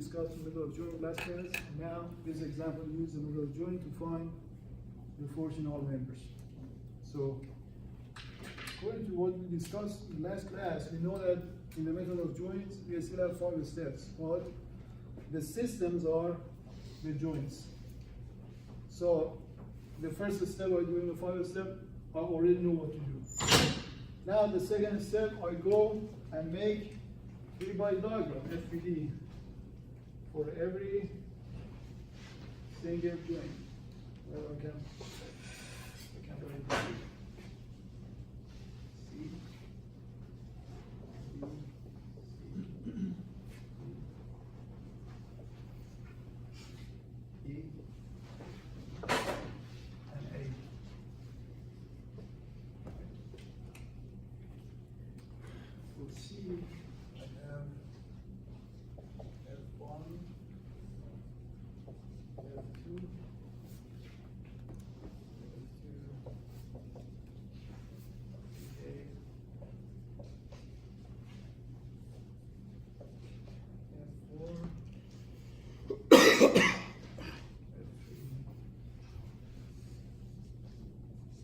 discussed the middle of joint last class. Now, this example uses the middle of joint to find the force in all members. So, according to what we discussed in last class, we know that in the method of joints, we still have 5 steps, but the systems are the joints. So, the first step by doing the 5 step, I already know what to do. Now, the second step, I go and make 3-body diagram, FBD, for every single joint. Well, I can write it down.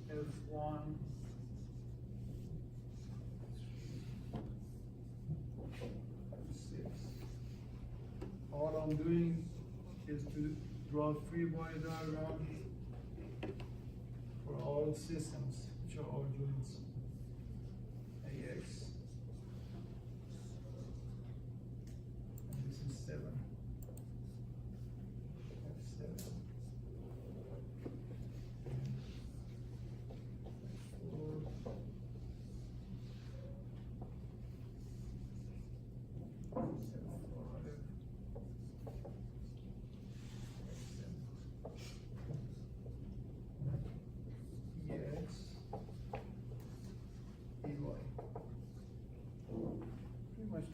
F1, F6. All I'm doing is to draw 3-body diagram for all systems, which are all joints. AX. And this is 7. F7.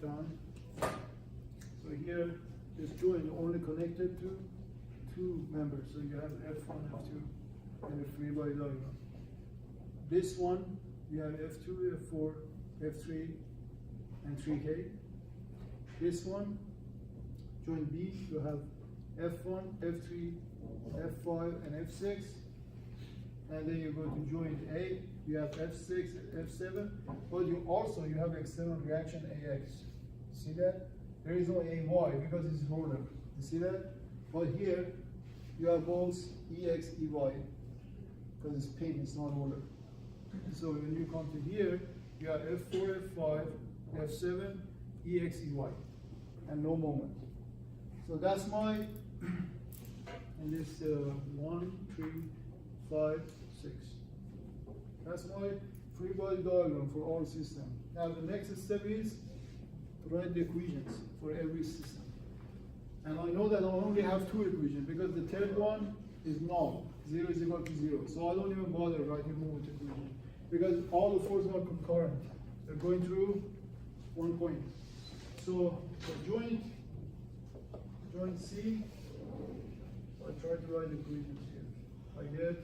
Done. So here, this joint only connected to 2 members. So you have F1, F2, and a 3-body diagram. This one, you have F2, F4, F3, and 3K. This one, joint B, you have F1, F3, F5, and F6. And then you go to joint A, you have F6, F7, but you have external reaction AX. See that? There is no AY because it's roller. You see that? But here, you have both EX, EY, because it's pin, it's not roller. So when you come to here, you have F4, F5, F7, EX, EY, and no moment. So that's my, and this 1, 3, 5, 6. That's my 3-body diagram for all systems. Now the next step is to write the equations for every system. And I know that I only have 2 equations because the third one is null. 0 is equal to 0. So I don't even bother writing moment equation because all the forces are concurrent. They're going through one point. So the joint C, I try to write the equations here.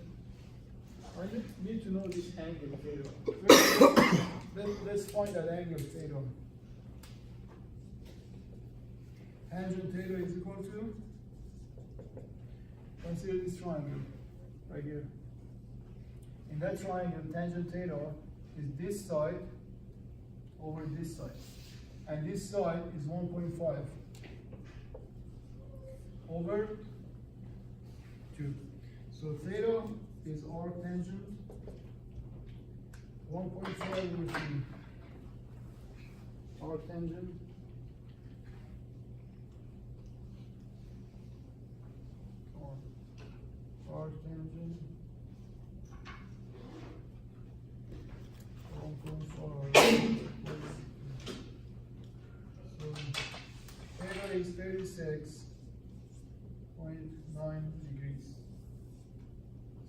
I need to know this angle theta. Let's find that angle theta. Tangent theta is equal to, consider this triangle right here. In that triangle, tangent theta is this side over this side. And this side is 1.5 over 2. So theta is arc tangent 1.5 over 3. Arc tangent arc tangent 1.5. So theta is 36.9 degrees.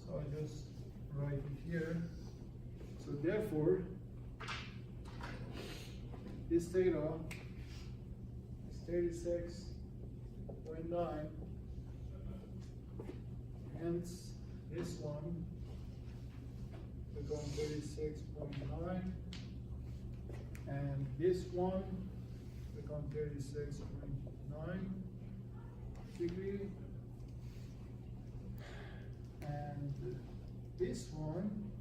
So I just write it here. So therefore, this theta is 36.9. Hence, this one becomes 36.9, and this one becomes 36.9, degree. And this one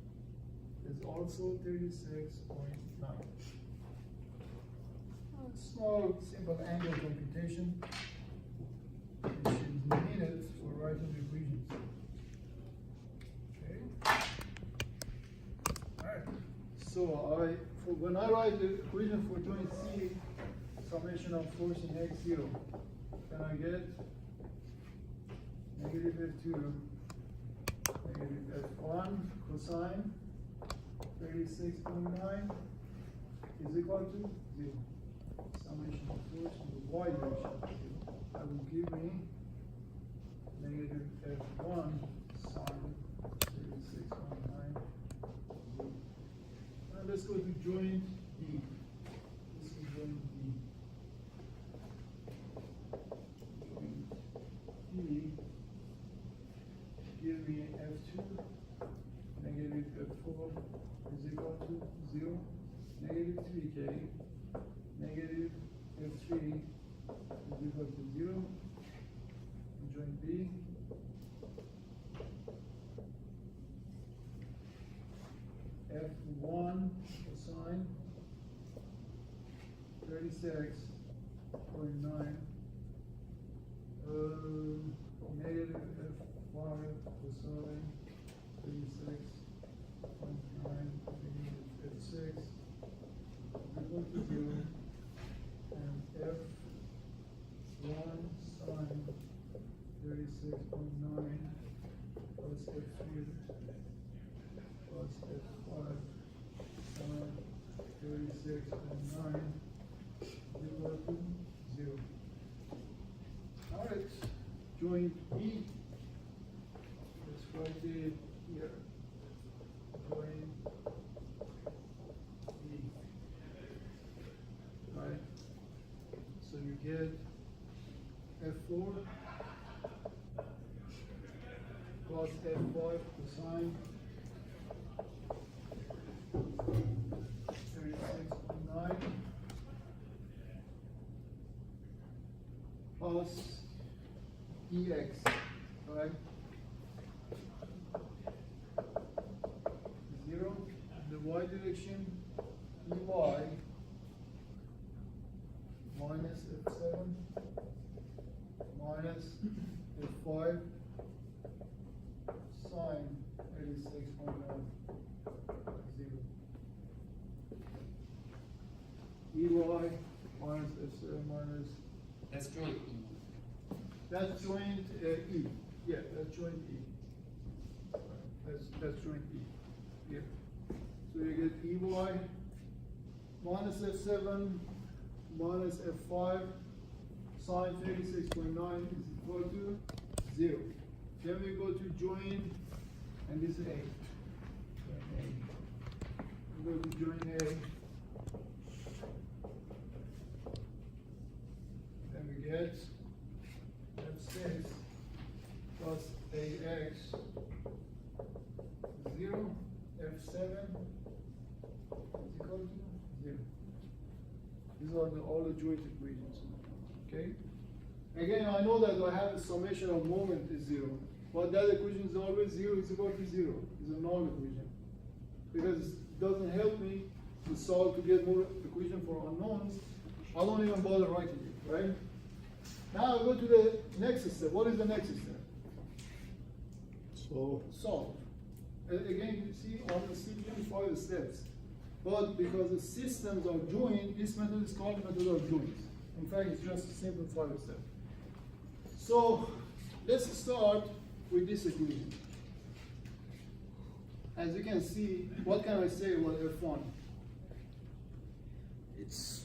is also 36.9. Small, simple angle computation, which is needed for writing the equations. Okay. Alright. So when I write the equation for joint C, summation of force in x0, then I get negative F2, negative F1 cosine 36.9 is equal to 0. Summation of force in the y direction. That will give me negative F1 sine 36.9. Now let's go to joint D. This is joint D. Joint D give me F2 negative F4 is equal to 0, negative 3k, negative F3 is equal to 0, and joint B. F1 cosine 36.9 negative F5 cosine 36.9 negative F6 equal to 0, and F1 sine 36.9 plus F3 plus F5 sine 36.9 equal to 0. Alright, joint E. Let's write it here. Joint E. Right? So you get F4 plus F5 cosine 36.9 plus EX, right? 0. In the y direction, EY minus F7 minus F5 sine 36.9 0. EY minus F7 minus. That's joint E. That's joint E. Yeah, that's joint E. That's joint E. Yeah. So you get EY minus F7 minus F5 sine 36.9 is equal to 0. Then we go to joint, and this is A. We go to joint A. Then we get F6 plus AX 0, F7 is equal to 0. These are all the joint equations. Okay? Again, I know that I have a summation of moment is 0, but that equation is always 0 is equal to 0. It's a null equation. Because it doesn't help me to solve to get more equation for unknowns. I don't even bother writing it, right? Now I go to the next step. What is the next step? Solve. Again, you see, I'm simplify the steps. But because the systems are joined, this method is called method of joints. In fact, it's just a simplify the step. So let's start with this equation. As you can see, what can I say about F1? It's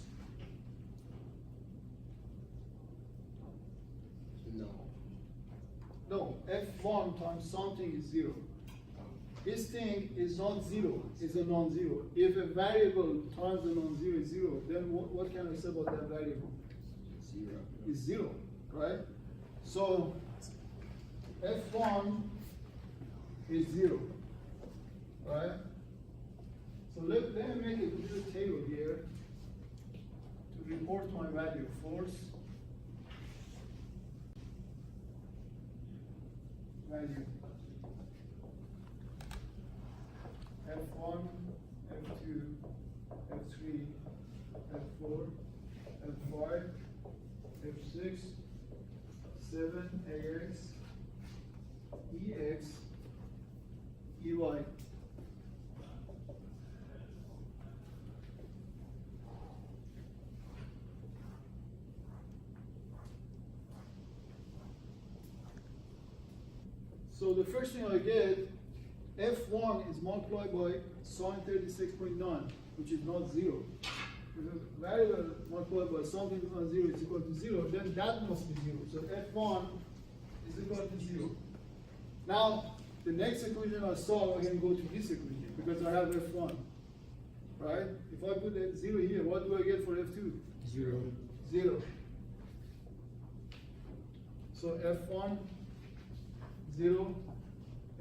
no, F1 times something is 0. This thing is not 0, it's a non-zero. If a variable times a non-zero is 0, then what can I say about that variable? 0. Is 0, right? So F1 is 0, right? So let me make a little table here to report my value. Force value. F1, F2, F3, F4, F5, F6, 7, AX, EX, EY. So the first thing I get, F1 is multiplied by sine 36.9, which is not 0. If a variable multiplied by something is not 0 is equal to 0, then that must be 0. So F1 is equal to 0. Now, the next equation I solve, I can go to this equation because I have F1. Right? If I put that 0 here, what do I get for F2? 0. 0. So F1, 0,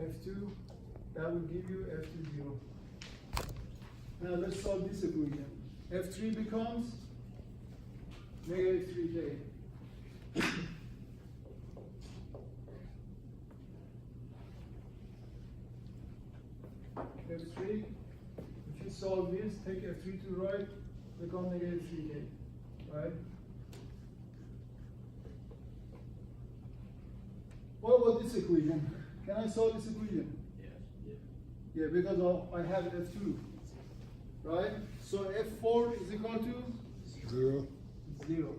F2, that will give you F2, 0. Now let's solve this equation. F3 becomes negative 3k. F3, if you solve this, take F3 to the right, become negative 3k, right? What about this equation? Can I solve this equation? Yes. Yeah, because I have F2, right? So F4 is equal to 0. 0.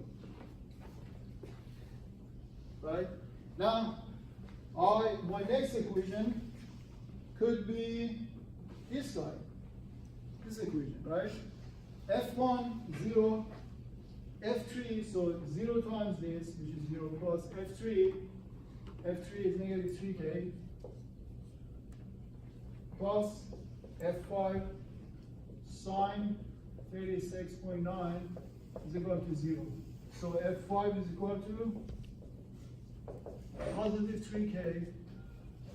Right? Now, my next equation could be this guy, this equation, right? F1, 0, F3, so 0 times this, which is 0 plus F3 is negative 3k, plus F5 sine 36.9 is equal to 0. So F5 is equal to positive 3k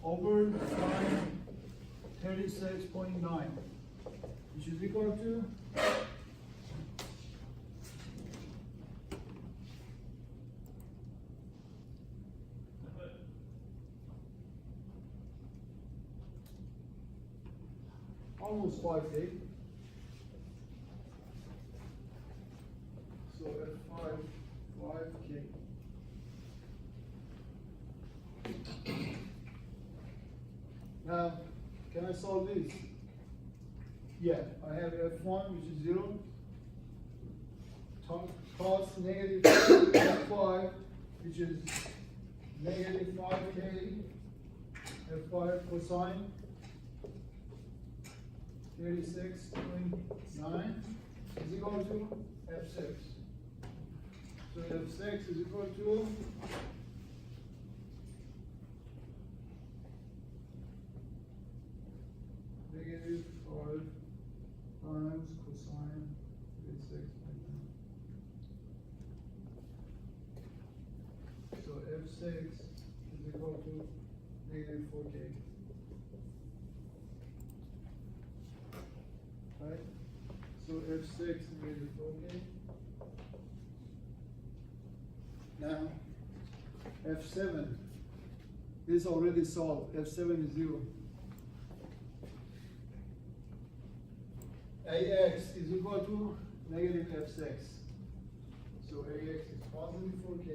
over sine 36.9, which is equal to almost 5k. So F5, 5k. Now, can I solve this? Yeah, I have F1, which is 0, cos negative F5, which is negative 5k, F5 cosine 36.9 is equal to F6. So F6 is equal to negative 5 times cosine 36.9. So F6 is equal to negative 4k. Right? So F6 is negative 4k. Now, F7 is already solved. F7 is 0. AX is equal to negative F6. So AX is positive 4k.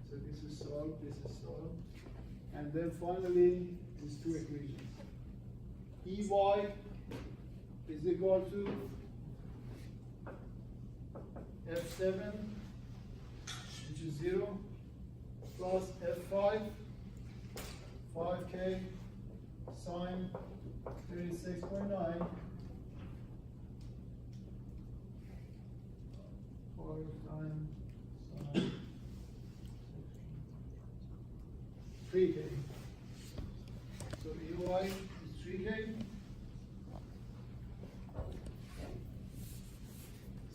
So this is solved, this is solved. And then finally, these two equations. EY is equal to F7, which is 0, plus F5, 5k sine 36.9, 5 times sine 3k. So EY is 3k.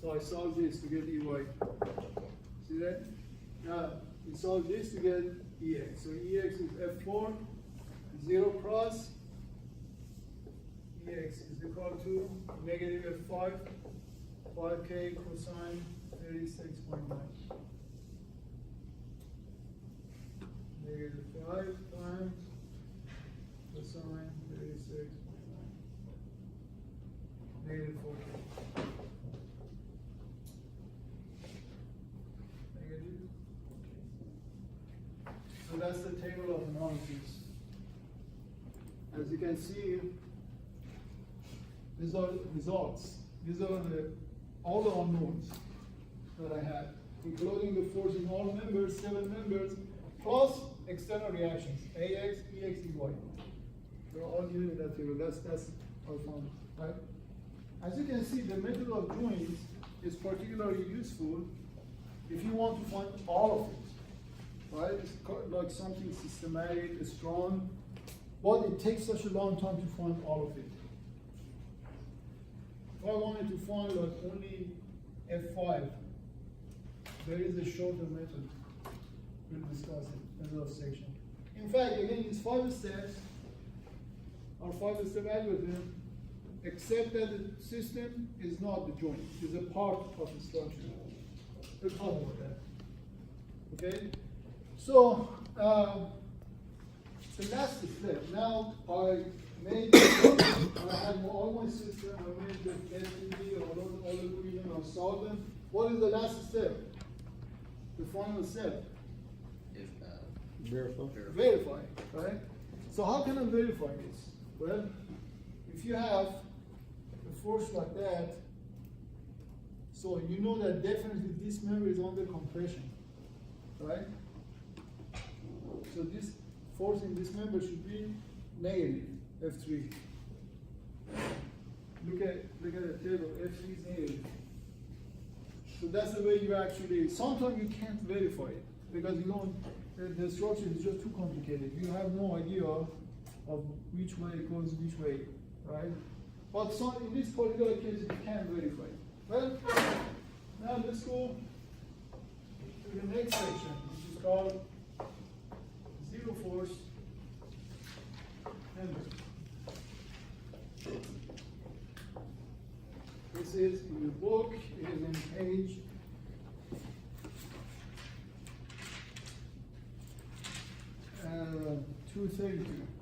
So I solve this to get EY. See that? Now, we solve this to get EX. So EX is F4, 0 cross. EX is equal to negative F5, 5k cosine 36.9. -5 times cosine 36.9, -14. Negative. So that's the table of analysis. As you can see, these are results. These are all the unknowns that I had, including the forcing all members, 7 members, plus external reactions, AX, EX, EY. They're all given in that table. That's our formula, right? As you can see, the method of joints is particularly useful if you want to find all of it, right? It's like something systematic, strong, but it takes such a long time to find all of it. If I wanted to find like only F5, there is a shorter method. We'll discuss it in the section. In fact, again, these 5 steps are 5-step algorithm, except that the system is not the joint, it's a part of the structure. We'll talk about that. Okay? So, the last step. Now, I made, I had all my system, I made the STD, all the equation, I solved them. What is the last step? The final step? Verify. Verify, right? So how can I verify this? Well, if you have a force like that, so you know that definitely this member is under compression, right? So this force in this member should be negative, F3. Look at the table, F3 is negative. So that's the way you actually, sometimes you can't verify it because you don't, the structure is just too complicated. You have no idea of which way it goes which way, right? But in this particular case, you can verify it. Well, now let's go to the next section, which is called zero force member. This is in the book, it is in page 232.